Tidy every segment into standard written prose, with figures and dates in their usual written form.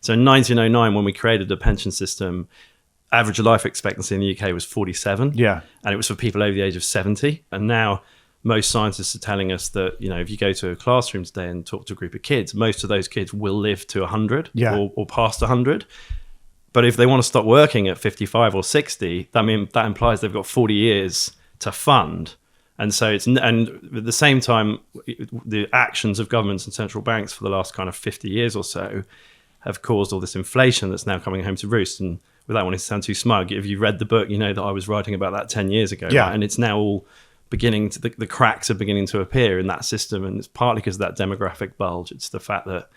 So in 1909, when we created the pension system, average life expectancy in the UK was 47. Yeah. And it was for people over the age of 70. And now most scientists are telling us that, if you go to a classroom today and talk to a group of kids, most of those kids will live to 100 or past 100. But if they want to stop working at 55 or 60, that implies they've got 40 years to fund. And so and at the same time, the actions of governments and central banks for the last kind of 50 years or so have caused all this inflation that's now coming home to roost. And without wanting to sound too smug, if you read the book, you know that I was writing about that 10 years ago. Yeah. Right? And it's now all beginning to, the cracks are beginning to appear in that system. And it's partly because of that demographic bulge. It's the fact that,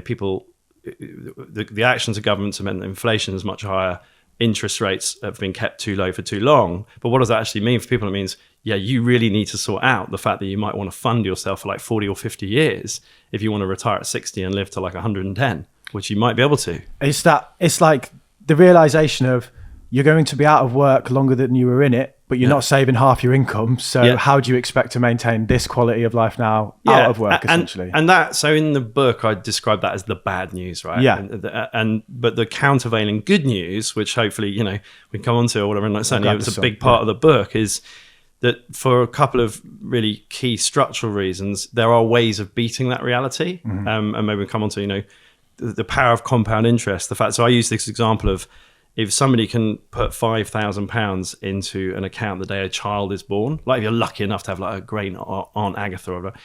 people, the actions of governments have meant that inflation is much higher. Interest rates have been kept too low for too long. But what does that actually mean for people? It means, you really need to sort out the fact that you might want to fund yourself for like 40 or 50 years if you want to retire at 60 and live to like 110, which you might be able to. It's like the realization of you're going to be out of work longer than you were in it, but you're not saving half your income. So how do you expect to maintain this quality of life now out of work, essentially? And that, so in the book, I describe that as the bad news, right? Yeah. But the countervailing good news, which hopefully, we can come on to or whatever, and certainly it's a big part of the book, is that for a couple of really key structural reasons, there are ways of beating that reality. Mm-hmm. And maybe we'll come on to, the power of compound interest. The fact, so I use this example of, if somebody can put £5,000 into an account the day a child is born, like if you're lucky enough to have like a great Aunt Agatha or whatever,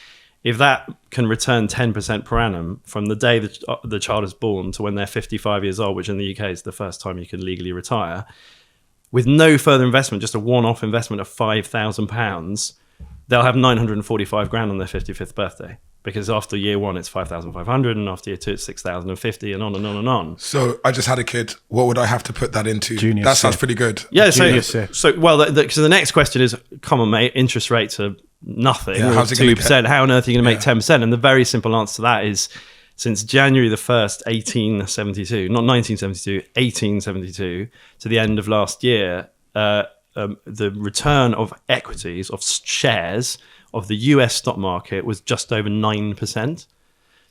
if that can return 10% per annum from the day the child is born to when they're 55 years old, which in the UK is the first time you can legally retire, with no further investment, just a one-off investment of £5,000, they'll have 945 grand on their 55th birthday. Because after year one, it's 5,500, and after year two, it's 6,050, and on and on and on. So I just had a kid. What would I have to put that into? Junior that sounds SIP. pretty good. Yeah. So The next question is, come on, mate, interest rates are nothing. Yeah, how's it gonna 2%. How on earth are you going to make 10%? And the very simple answer to that is, since January the 1st, 1872, not 1972, 1872, to the end of last year, the return of equities, of shares, of the US stock market was just over 9%.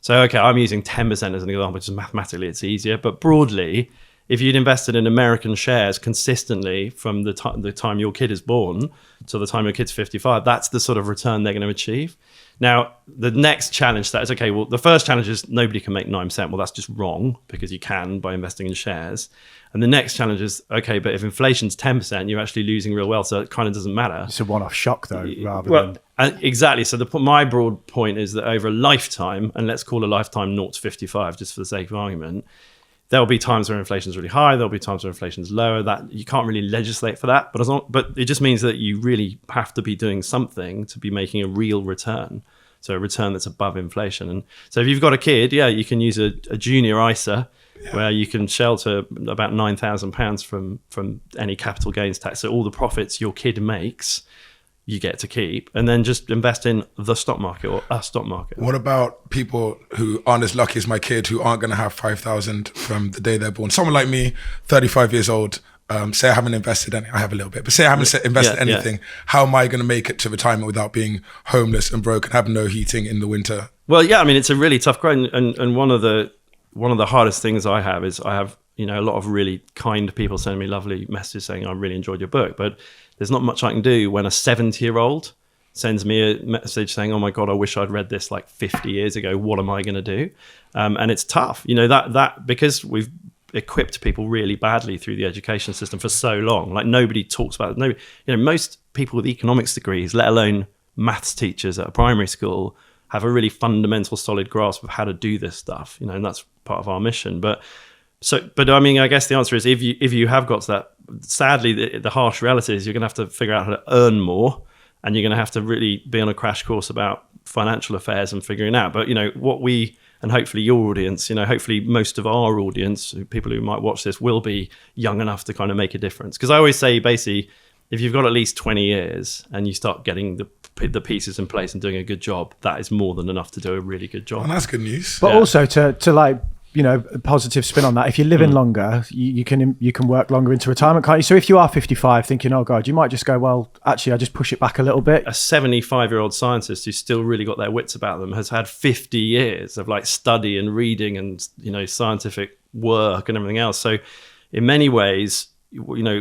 So, okay, I'm using 10% as an example, because mathematically it's easier. But broadly, if you'd invested in American shares consistently from the time your kid is born to the time your kid's 55, that's the sort of return they're going to achieve. Now, the next challenge to that is, okay, well, the first challenge is nobody can make 9%. Well, that's just wrong, because you can by investing in shares. And the next challenge is, okay, but if inflation's 10%, you're actually losing real wealth, so it kind of doesn't matter. It's a one-off shock, though, rather than... Exactly. So my broad point is that over a lifetime, and let's call a lifetime 0 to 55, just for the sake of argument, there'll be times where inflation's really high, there'll be times where inflation's lower. That you can't really legislate for that, but it just means that you really have to be doing something to be making a real return. So a return that's above inflation. And so if you've got a kid, you can use a junior ISA, where you can shelter about £9,000 from any capital gains tax. So all the profits your kid makes, you get to keep, and then just invest in the stock market or a stock market. What about people who aren't as lucky as my kid, who aren't going to have 5,000 from the day they're born? Someone like me, 35 years old, say I haven't invested any, I have a little bit, but say I haven't invested anything, how am I going to make it to retirement without being homeless and broke and have no heating in the winter? Well, yeah, I mean, it's a really tough question. And one of the hardest things I have is a lot of really kind people send me lovely messages saying, I really enjoyed your book, but there's not much I can do when a 70-year-old sends me a message saying, oh my God, I wish I'd read this like 50 years ago. What am I going to do? And it's tough, that because we've equipped people really badly through the education system for so long. Like nobody talks about it. Most people with economics degrees, let alone maths teachers at a primary school, have a really fundamental, solid grasp of how to do this stuff, and that's part of our mission. But I mean, I guess the answer is if you have got to that, sadly, the harsh reality is you're going to have to figure out how to earn more, and you're going to have to really be on a crash course about financial affairs and figuring out. But, what we, and hopefully your audience, hopefully most of our audience, people who might watch this, will be young enough to kind of make a difference. Because I always say, basically, if you've got at least 20 years and you start getting the pieces in place and doing a good job, that is more than enough to do a really good job. And that's good news. But also to like, a positive spin on that. If you're living longer, you can work longer into retirement, can't you? So if you are 55 thinking, oh God, you might just go, well, actually, I just push it back a little bit. A 75-year-old scientist who's still really got their wits about them has had 50 years of like study and reading and, scientific work and everything else. So in many ways,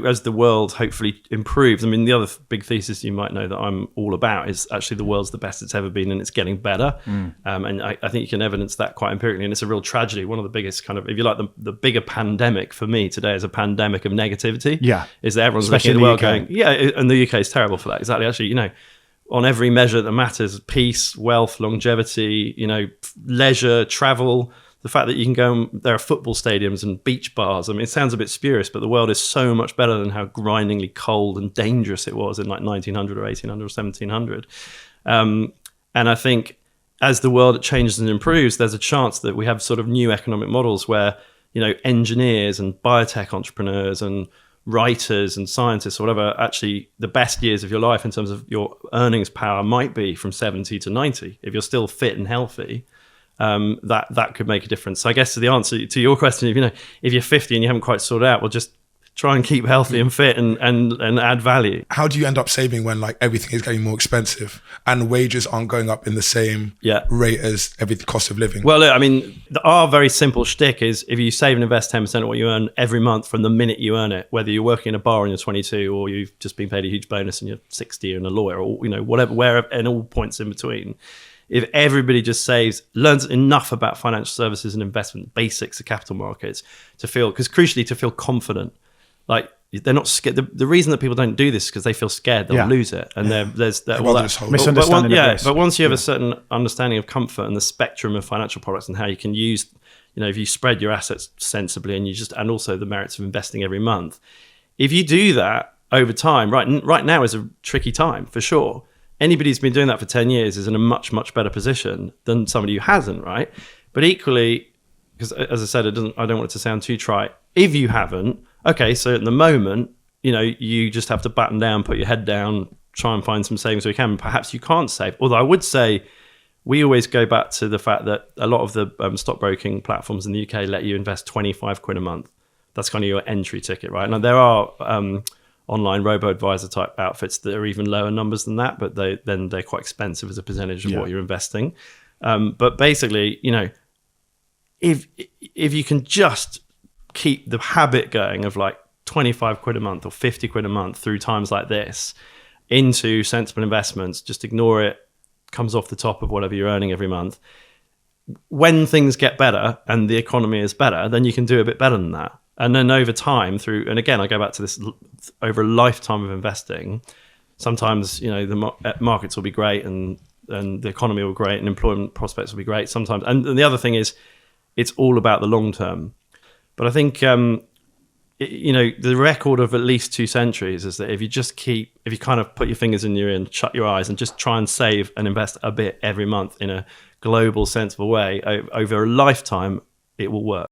as the world hopefully improves, I mean, the other big thesis you might know that I'm all about is actually the world's the best it's ever been and it's getting better. And I think you can evidence that quite empirically. And it's a real tragedy. One of the biggest kind of, if you like, the bigger pandemic for me today is a pandemic of negativity. Yeah. Is that everyone's looking at the world going, yeah, and the UK is terrible for that. Exactly. Actually, on every measure that matters, peace, wealth, longevity, leisure, travel, the fact that you can go, there are football stadiums and beach bars. I mean, it sounds a bit spurious, but the world is so much better than how grindingly cold and dangerous it was in like 1900 or 1800 or 1700. And I think as the world changes and improves, there's a chance that we have sort of new economic models where, engineers and biotech entrepreneurs and writers and scientists or whatever, actually the best years of your life in terms of your earnings power might be from 70 to 90. If you're still fit and healthy, that could make a difference. So I guess the answer to your question, if you're 50 and you haven't quite sorted out, well, just try and keep healthy and fit and add value. How do you end up saving when like everything is getting more expensive and wages aren't going up in the same rate as everything, cost of living? Well, look, I mean, our very simple shtick is if you save and invest 10% of what you earn every month from the minute you earn it, whether you're working in a bar and you're 22 or you've just been paid a huge bonus and you're 60 and a lawyer or, whatever, wherever, and all points in between. If everybody just learns enough about financial services and investment, basics of capital markets to feel confident. Like they're not scared. The reason that people don't do this is because they feel scared they'll lose it. And there's that misunderstanding of risk. But once you have a certain understanding of comfort and the spectrum of financial products and how you can use, if you spread your assets sensibly and also the merits of investing every month, if you do that over time, right now is a tricky time for sure. Anybody who's been doing that for 10 years is in a much, much better position than somebody who hasn't, right? But equally, because as I said, I don't want it to sound too trite. If you haven't, okay, so at the moment, you just have to batten down, put your head down, try and find some savings where you can. Perhaps you can't save. Although I would say we always go back to the fact that a lot of the stockbroking platforms in the UK let you invest 25 quid a month. That's kind of your entry ticket, right? Now, there are online robo-advisor type outfits that are even lower numbers than that, but they're quite expensive as a percentage of what you're investing. But basically, if you can just keep the habit going of like 25 quid a month or 50 quid a month through times like this into sensible investments, just ignore it, comes off the top of whatever you're earning every month. When things get better and the economy is better, then you can do a bit better than that. And then over time and again, I go back to this, over a lifetime of investing, sometimes, the markets will be great and the economy will be great and employment prospects will be great sometimes. And the other thing is, it's all about the long term. But I think, the record of at least 2 centuries is that if you kind of put your fingers in your ear and shut your eyes and just try and save and invest a bit every month in a global, sensible way over a lifetime, it will work.